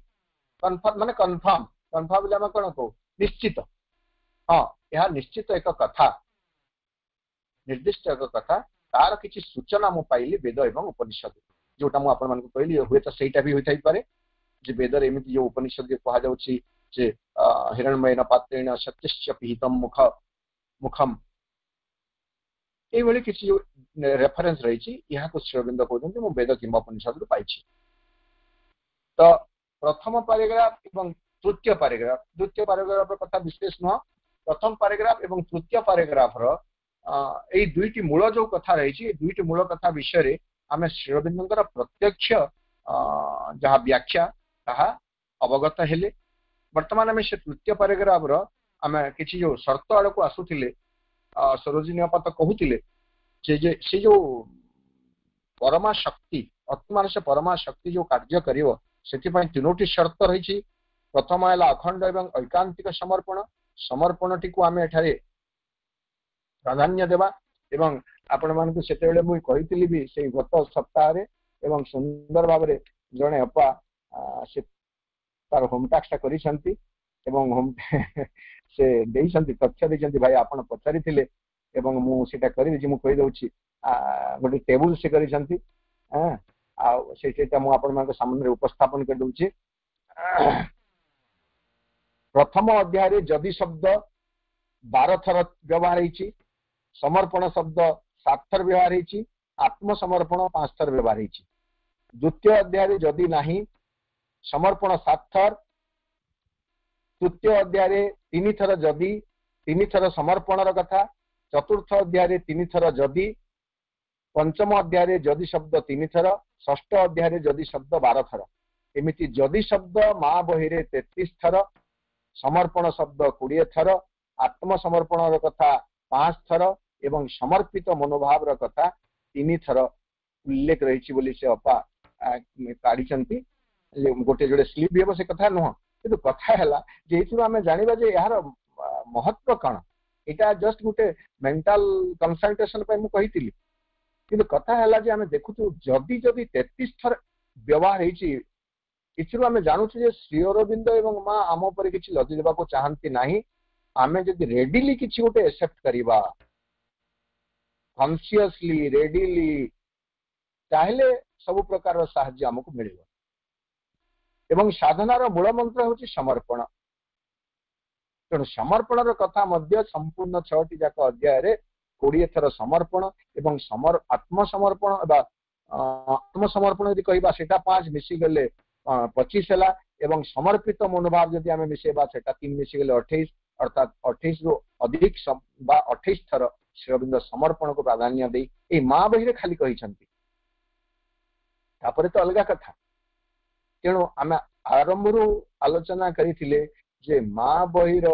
confirm माने confirm confirm ले हम कोन को निश्चित हां यह निश्चित एक कथा निर्दिष्ट एक कथा तार किसी सूचना मु पाइली वेद एवं उपनिषद जोटा मु आपण मानक कहली हुए तो सेटा भी होई थाई पारे जे वेद रे एमिति जो उपनिषद के कहा जाउछि जे हिरण्मय पात्रेण सत्यस्य पिहितम मुखम ए भली किसी रेफरेंस रही छी यहा को श्री अरविंद कहउछन्ते मु वेद किंबा उपनिषद रु पाइछि तो प्रथम पैराग्राफ एवं तृतीय पैराग्राफ द्वितीय पैराग्राफ कथा विशेष न प्रथम पैराग्राफ एवं तृतीय पैराग्राफ रो এই দুইটি মূল जो कथा रही दुईटी मूल कथा विषय आम श्री अरविंदर प्रत्यक्ष जहाँ व्याख्या ताहा अवगत हेले वर्तमान आम से तृतीय पैराग्राफ आम किसी जो शर्त आड़ को आसुले सरोजिनी अपा कहते से जो परमा शक्ति अतिमान से परमा शक्ति जो कार्य करिवो सेथिपई तीनोटी शर्त रही प्रथम है अखंड एवं ऐकांतिक समर्पण समर्पण टी आम एठारे प्राधान्य देवा एवं आपण मानक सेतेबेले मुई कहितली भी से गत सप्ताह रे एवं सुंदर भाव रे जणे अपा से तार होम टास्क करिसंती एवं होम से देइसंती तथ्य देइसंती भाई आपण पचारि थिले एवं मु सेटा करि जे मु कहि दउछि गोटे टेबल से करिसंती हां आ सेटा मु आपण मानक सामने उपस्थापन कर दउछि प्रथम अध्याय रे जदि शब्द 12 थर व्यवहार होइछि समर्पण शब्द 7 थर व्यवहार होइछि, आत्मसमर्पण 5 थर व्यवहार होइछि। द्वितीय अध्याय जदि नाही समर्पण 7 थर, तृतीय अध्याय 3 थर जदि, 3 थर समर्पणर कथा, चतुर्थ अध्याय 3 थर जदि, पंचम अध्याय जदि शब्द 3 थर, षष्ठ अध्याय जदि शब्द 12 थर। एमिति जदि शब्द माँ बही 33 थर, समर्पण शब्द 20 थर, आत्मसमर्पण कथा 5 थर एवं समर्पित मनोभाव कथा 3 थर उल्लेख रही बोली से अपा काढ़ी गोटे जोड़े स्लीप हे से कथा नुह कि कथा है जे आम जाना जे यार महत्व कौन। यहाँ जस्ट गोटे मेंटाल कंसल्टेशन मुझे कि कथा है जे आम देखु जदि जदि 33 थर व्यवहार होती आम जानूँ जे श्री अरविंद एवं माँ आम पर किसी लदी देवा चाहती ना। आम जदि रेडिली किसी गोटे एक्सेप्ट करवा कॉन्शियसली रेडिली ताहले सब प्रकार साहाय्य आमको मिल एवं साधनार मूल मंत्र हूँ समर्पण। तेणु समर्पण कथा मध्य संपूर्ण 6टी जाक अध्याय 20 थर समर्पण एवं आत्मसमर्पण आत्मसमर्पण यदि कहवा सेटा 5 मिसीगले 25 है एवं समर्पित मनोभाव जदि आम मिसेबा सेटा 3 मिसीगले 28 अर्थात 28 रु अधिक 28 थर श्री अरविंद समर्पण को प्राधान्य दे ए माँ बही खाली कही तो अलग कथा। तेणु आम आरंभ आलोचना करथिले जे माँ बहीर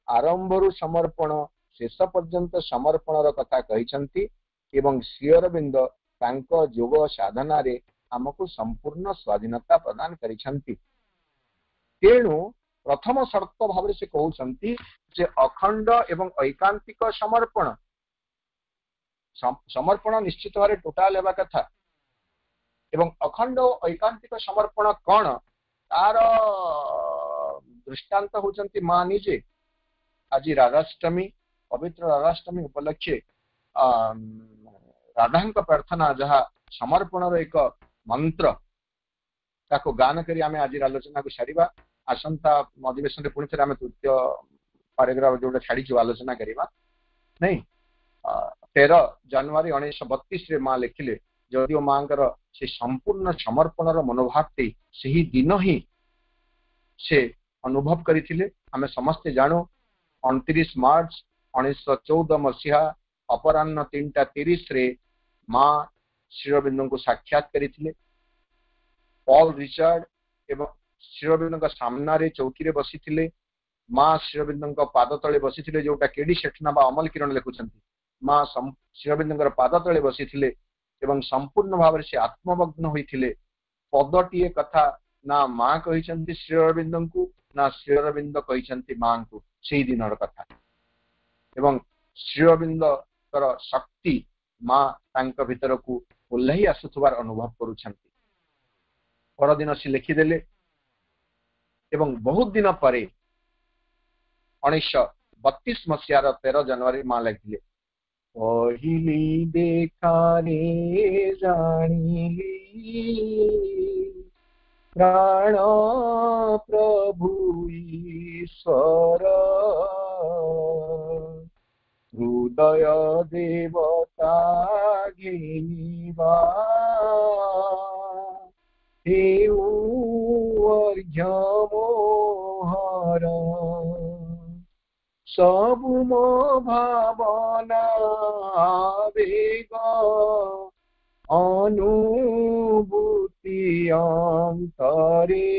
आरंभ समर्पण शेष पर्यंत समर्पण कथा कही एवं श्री अरविंद तांको योग साधना रे आमको संपूर्ण स्वाधीनता प्रदान करिसंती। तेणु प्रथम शर्त भाव से कहउसंती जे अखंड एवं ऐकांतिक समर्पण समर्पण निश्चित भाव टोटाल हेबा कथा एवं अखंड ऐकांतिक समर्पण कौन तार दृष्टांत होचंती माँ निजे। आज राधाष्टमी पवित्र राधाष्टमी उपलक्षे राधा प्रार्थना जहाँ समर्पण एक मंत्र ताको गान करी आमे आज आलोचना को सारिबा। आसंता अधिवेशन पुणी थे आम तृतीय पैराग्राफ जो छाड़ी आलोचना करवा नहीं 13 जनवरी 1932 माँ लिखिले जदिओ माँ से संपूर्ण समर्पण मनोभाव से ही दिन ही से अनुभव करथिले। आमे समस्ते जानो 29 मार्च 1914 मसीहा अपराह्न 3:30 रे माँ श्री अरविंद को साक्षात करथिले। पॉल रिचर्ड एवं श्री अरविंद सामना रे चौकी रे बसी माँ श्री अरविंद पाद तले बसी जोटा केडी सेठना बा अमल किरण लिखुचंती माँ श्री अरविंद पाद तले बसी एवं संपूर्ण भाव से आत्ममग्न होइथिले। पदटीए कथा ना माँ कहिसंती श्री अरविंद को ना श्री अरविंद कहिसंती माँ को से दिन कथा एवं श्री अरविंद शक्ति माँ तांक भीतर को ओल्लही आसुथबार अनुभव करुछंती। परदिन से लिखिदेले एवं बहुत दिन पर 1932 मसीहार 13 जनवरी माँ लिखिले पहिली देखारे जानिली प्राण प्रभु ईश्वर हृदय देवता घेनिबा हेउ अर्घ्य मोहर सब मो भावना आवेग अनुभूति अंतरे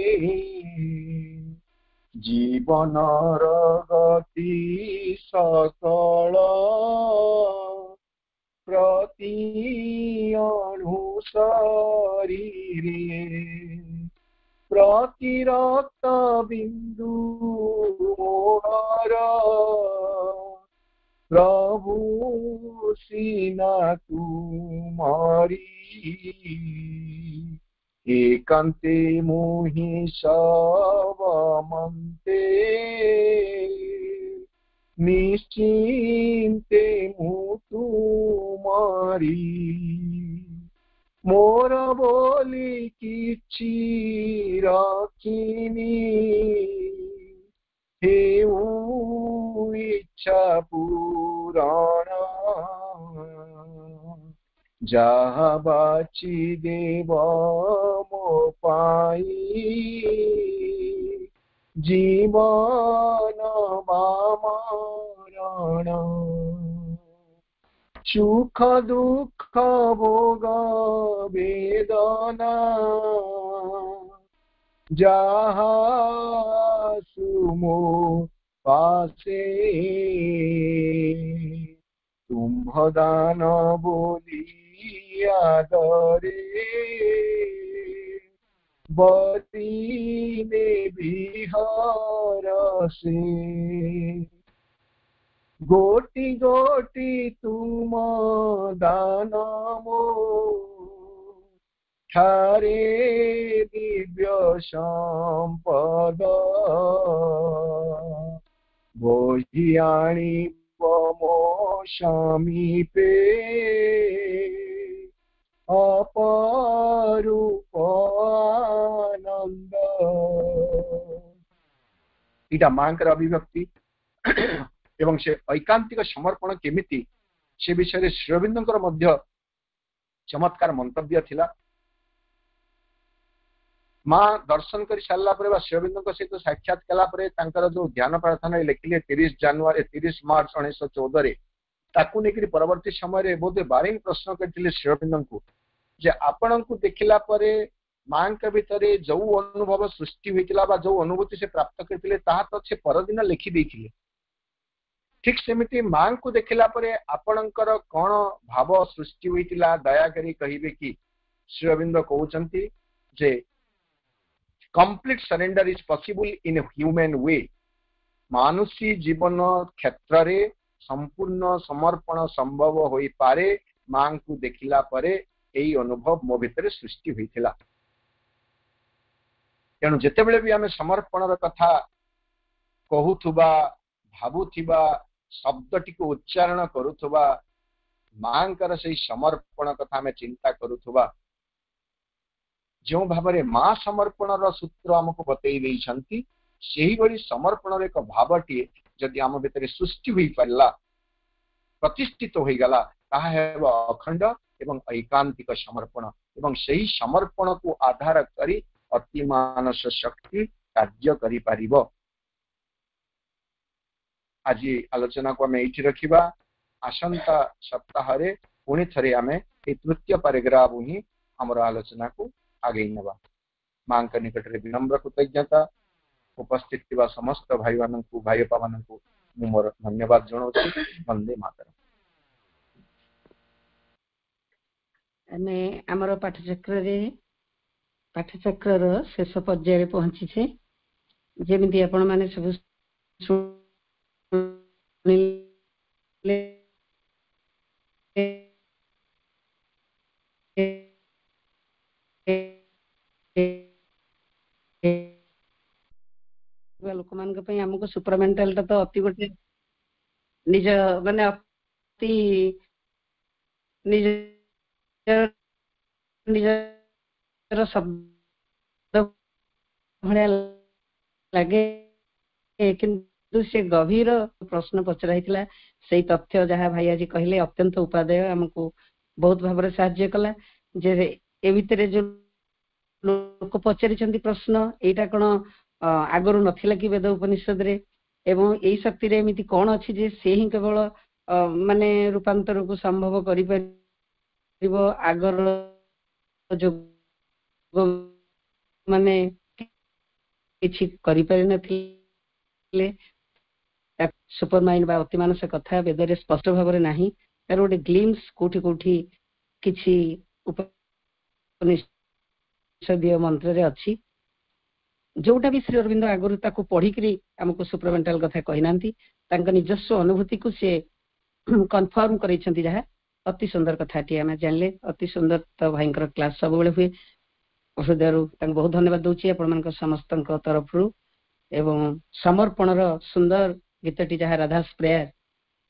जीवनर गति सकल प्रति अणु शरीरे प्रति रक्त बिंदु मोहर प्रभु सीना तुम्हारी एकांते मोहि सब मनते निश्चिंते मु तुम्हारी मोर बोली किछि रखिनी हेउ इच्छा पूरण ଯାହା ବାଛି ଦେବ ମୋ ପାଇଁ ଜୀବନ ବା ମରଣ ସୁଖ ଦୁଃଖ ଭୋଗ ବେଦନା ଯାହା ସୁମୋ ପାଶେ ତୁମ୍ଭ ଦାନ ବୋଲି ଆଦରେ ବରି ନେବି ହରସେ ଗୋଟି ଗୋଟି ତୁମ ଦାନ ମୋ ଠାରେ ଦିବ୍ୟ ସମ୍ପଦ ବୋହି ଆଣିବ ମୋ ସମୀପେ ଅପରୂପ ଆନନ୍ଦ। ଏଇଟା ମାଙ୍କର ଅଭିବ୍ୟକ୍ତି ଏବଂ ସେ ଐକାନ୍ତିକ ସମର୍ପଣ କେମିତି ସେ ବିଷୟରେ ଶ୍ରୀ ଅରବିନ୍ଦଙ୍କର ମଧ୍ୟ ଚମତ୍କାର ମନ୍ତବ୍ୟ ଥିଲା। ମା ଦର୍ଶନ କରି ସାରିଲା ପରେ ବା ଶ୍ରୀ ଅରବିନ୍ଦଙ୍କ ସହିତ ସାକ୍ଷାତ କଲା ପରେ ତାଙ୍କର ଯୋଉ ଧ୍ୟାନ ପ୍ରାର୍ଥନା ଲେଖିଲେ 30 ମାର୍ଚ୍ଚ 1914 ତାକୁ ନେଇକରି ପରବର୍ତ୍ତୀ ସମୟରେ ବୋଧେ ବାରିଂ ପ୍ରଶ୍ନ କରିଥିଲେ ଶ୍ରୀ ଅରବିନ୍ଦଙ୍କୁ ଯେ ଆପଣଙ୍କୁ ଦେଖିଲା ପରେ ମାଙ୍କ ଭିତରେ ଯୋଉ ଅନୁଭବ ସୃଷ୍ଟି ହୋଇଥିଲା ବା ଯୋଉ ଅନୁଭୂତି ସେ ପ୍ରାପ୍ତ କରିଥିଲେ ତାହା ତ ସେ ପରଦିନ ଲେଖି ଦେଇଥିଲେ। ଠିକ ସେମିତି ମାଙ୍କୁ ଦେଖିଲା ପରେ ଆପଣଙ୍କର କଣ ଭାବ ସୃଷ୍ଟି ହୋଇଥିଲା ଦୟାକରି କହିବେ କି? ଶ୍ରୀ ଅରବିନ୍ଦ କହୁଛନ୍ତି ଯେ complete surrender is possible in a human way। Manushi ଜୀବନ କ୍ଷେତ୍ରରେ ସମ୍ପୂର୍ଣ୍ଣ ସମର୍ପଣ ସମ୍ଭବ ହୋଇପାରେ। ମାଙ୍କୁ ଦେଖିଲା ପରେ ଏହି ଅନୁଭବ ମୋ ଭିତରେ ସୃଷ୍ଟି ହୋଇଥିଲା। ତେଣୁ ଯେତେବେଳେ ବି ଆମେ ସମର୍ପଣର କଥା କହୁଥିବା ଭାବୁଥିବା ଶବ୍ଦଟିକୁ ଉଚ୍ଚାରଣ କରୁଥିବା ମାଙ୍କର ସେହି ସମର୍ପଣ କଥା ଆମେ ଚିନ୍ତା କରୁଥିବା ଯେଉଁ ଭାବରେ ମା ସମର୍ପଣର ସୂତ୍ର ଆମକୁ ବତେଇ ଦେଇଛନ୍ତି ସେହିଭଳି ସମର୍ପଣର ଏକ ଭାବଟିଏ ଯଦି ଆମ ଭିତରେ ସୃଷ୍ଟି ହୋଇପାରିଲା ପ୍ରତିଷ୍ଠିତ ହୋଇଗଲା ତାହା ହେବ ଅଖଣ୍ଡ ଏବଂ ଐକାନ୍ତିକ ସମର୍ପଣ ଏବଂ ସେହି ସମର୍ପଣକୁ ଆଧାର କରି ଅତିମାନସ ଶକ୍ତି କାର୍ଯ୍ୟ କରିପାରିବ। ଆଜି ଆଲୋଚନାକୁ ଆମେ ଏଇଠି ରଖିବା। ଆସନ୍ତା ସପ୍ତାହରେ ପୁଣି ଥରେ ଆମେ ଏହି ତୃତୀୟ ପାରାଗ୍ରାଫ ହିଁ ଆମର ଆଲୋଚନାକୁ ଆଗେଇ ନେବା। ମାଙ୍କ ନିକଟରେ ବିନମ୍ର କୃତଜ୍ଞତା। ଉପସ୍ଥିତ ଥିବା ସମସ୍ତ ଭାଇ ବାପା ମାନଙ୍କୁ ମୁଁ ମୋର ଧନ୍ୟବାଦ ଜଣାଉଛି। ବନ୍ଦେ ମାତରମ୍। ଆମେ ଆମର ପାଠଚକ୍ରର ଶେଷ ପର୍ଯ୍ୟାୟରେ ପହଞ୍ଚିଛେ। ଯେମିତି ଆପଣ ମାନେ ସବୁ ଲୋକମାନଙ୍କ ପାଇଁ ଆମକୁ ସୁପରମେଣ୍ଟାଲଟା ତ ଅତି ଗୋଟେ ନିଜ ମାନେ ଅତି ନିଜର ଶବ୍ଦ ଭଳିଆ ଲାଗେ କିନ୍ତୁ ସେ ଗଭୀର ପ୍ରଶ୍ନ ପଚରା ହେଇଥିଲା। ସେଇ ତଥ୍ୟ ଯାହା ଭାଇ ଆଜି କହିଲେ ଅତ୍ୟନ୍ତ ଉପାଦେୟ, ଆମକୁ ବହୁତ ଭାବରେ ସାହାଯ୍ୟ କଲା। ଯେ ଏ ଭିତରେ ଯୋଉ ଲୋକ ପଚାରିଛନ୍ତି ପ୍ରଶ୍ନ, ଏଇଟା କଣ ଆଗରୁ ନଥିଲା କି ବେଦ ଉପନିଷଦରେ, ଏବଂ ଏଇ ଶକ୍ତିରେ ଏମିତି କଣ ଅଛି ଯେ ସେ ହିଁ କେବଳ ମାନେ ରୂପାନ୍ତରକୁ ସମ୍ଭବ କରିପାରିବ। ଆଗର ଯୋଗ ମାନେ କିଛି କରିପାରିନଥିଲେ। ସୁପର ମାଇଣ୍ଡ ବା ଅତିମାନସ କଥା ବେଦରେ ସ୍ପଷ୍ଟ ଭାବରେ ନାହିଁ। ତାର ଗୋଟେ ଗ୍ଲିମ୍ସ କୋଉଠି କୋଉଠି କିଛି ଉପନିଷଦୀୟ ମନ୍ତ୍ରରେ ଅଛି, ଯୋଉଟା ବି ଶ୍ରୀ ଅରବିନ୍ଦ ଆଗରୁ ତାକୁ ପଢିକିରି ଆମକୁ ସୁପରମେଣ୍ଟାଲ କଥା କହିନାହାନ୍ତି। ତାଙ୍କ ନିଜସ୍ୱ ଅନୁଭୂତିକୁ ସେ କନଫର୍ମ କରିଛନ୍ତି। ଯାହା ଅତି ସୁନ୍ଦର କଥାଟି ଆମେ ଜାଣିଲେ। ଅତି ସୁନ୍ଦର ତ ଭାଇଙ୍କର କ୍ଲାସ ସବୁବେଳେ ହୁଏ। ହୃଦୟରୁ ତାଙ୍କୁ ବହୁତ ଧନ୍ୟବାଦ ଦଉଛି ଆପଣମାନଙ୍କ ସମସ୍ତଙ୍କ ତରଫରୁ। ଏବଂ ସମର୍ପଣର ସୁନ୍ଦର ଗୀତଟି ଯାହା ରାଧାସ୍ ପ୍ରେୟାର,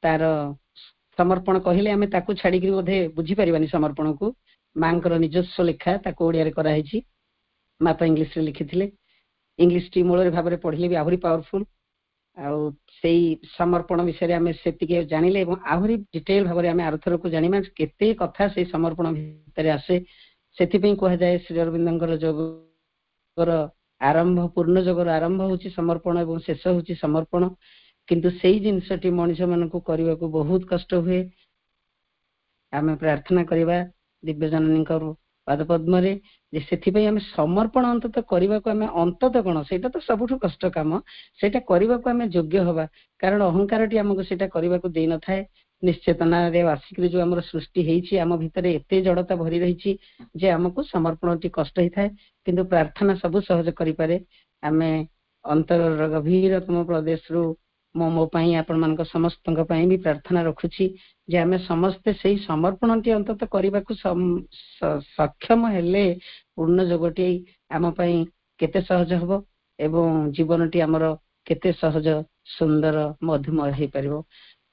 ତାର ସମର୍ପଣ କହିଲେ ଆମେ ତାକୁ ଛାଡିକିରି ବୋଧେ ବୁଝିପାରିବାନି ସମର୍ପଣକୁ। ମାଙ୍କର ନିଜସ୍ୱ ଲେଖା, ତାକୁ ଓଡିଆରେ କରାହେଇଛି। ମା ତ ଇଂଲିଶରେ ଲିଖିଥିଲେ। ଇଂଲିଶଟି ମୂଳରେ ଭାବରେ ପଢିଲେ ବି ଆହୁରି ପାୱାରଫୁଲ। ଆଉ ସେଇ ସମର୍ପଣ ବିଷୟରେ ଆମେ ସେତିକି ଜାଣିଲେ ଏବଂ ଆହୁରି ଡିଟେଲ ଭାବରେ ଆମେ ଆରଥରକୁ ଜାଣିବା କେତେ କଥା ସେଇ ସମର୍ପଣ ଭିତରେ ଆସେ। ସେଥିପାଇଁ କୁହାଯାଏ ଶ୍ରୀ ଅରବିନ୍ଦଙ୍କର ଯୋଗର ଆରମ୍ଭ, ପୂର୍ଣ୍ଣ ଯୋଗର ଆରମ୍ଭ ହଉଛି ସମର୍ପଣ ଏବଂ ଶେଷ ହଉଛି ସମର୍ପଣ। କିନ୍ତୁ ସେଇ ଜିନିଷଟି ମଣିଷ ମାନଙ୍କୁ କରିବାକୁ ବହୁତ କଷ୍ଟ ହୁଏ। ଆମେ ପ୍ରାର୍ଥନା କରିବା ଦିବ୍ୟ ଜନନୀଙ୍କ ପାଦ ପଦ୍ମରେ ଯେ ସେଥିପାଇଁ ଆମେ ସମର୍ପଣ ଅନ୍ତତଃ କରିବାକୁ, ଆମେ ଅନ୍ତତଃ କଣ ସେଇଟା ତ ସବୁଠୁ କଷ୍ଟ କାମ, ସେଇଟା କରିବାକୁ ଆମେ ଯୋଗ୍ୟ ହବା। କାରଣ ଅହଙ୍କାରଟି ଆମକୁ ସେଇଟା କରିବାକୁ ଦେଇନଥାଏ। ନିଶ୍ଚେତନାରେ ଆସିକିରି ଯୋଉ ଆମର ସୃଷ୍ଟି ହେଇଛି, ଆମ ଭିତରେ ଏତେ ଜଡତା ଭରି ରହିଛି ଯେ ଆମକୁ ସମର୍ପଣଟି କଷ୍ଟ ହେଇଥାଏ। କିନ୍ତୁ ପ୍ରାର୍ଥନା ସବୁ ସହଜ କରିପାରେ। ଆମେ ଅନ୍ତରର ଗଭୀରତମ ପ୍ରଦେଶରୁ ମୋ ପାଇଁ ଆପଣମାନଙ୍କ ସମସ୍ତଙ୍କ ପାଇଁ ବି ପ୍ରାର୍ଥନା ରଖୁଛି ଯେ ଆମେ ସମସ୍ତେ ସେଇ ସମର୍ପଣଟି ଅନ୍ତତଃ କରିବାକୁ ସକ୍ଷମ ହେଲେ ପୂର୍ଣ୍ଣ ଯୋଗଟି ଆମ ପାଇଁ କେତେ ସହଜ ହବ ଏବଂ ଜୀବନଟି ଆମର କେତେ ସହଜ, ସୁନ୍ଦର, ମଧୁମୟ ହେଇପାରିବ।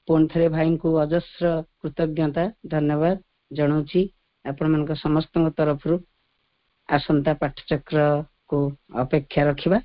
ପୁଣି ଥରେ ଭାଇଙ୍କୁ ଅଜସ୍ର କୃତଜ୍ଞତା ଧନ୍ୟବାଦ ଜଣାଉଛି ଆପଣମାନଙ୍କ ସମସ୍ତଙ୍କ ତରଫରୁ। ଆସନ୍ତା ପାଠଚକ୍ରକୁ ଅପେକ୍ଷା ରଖିବା।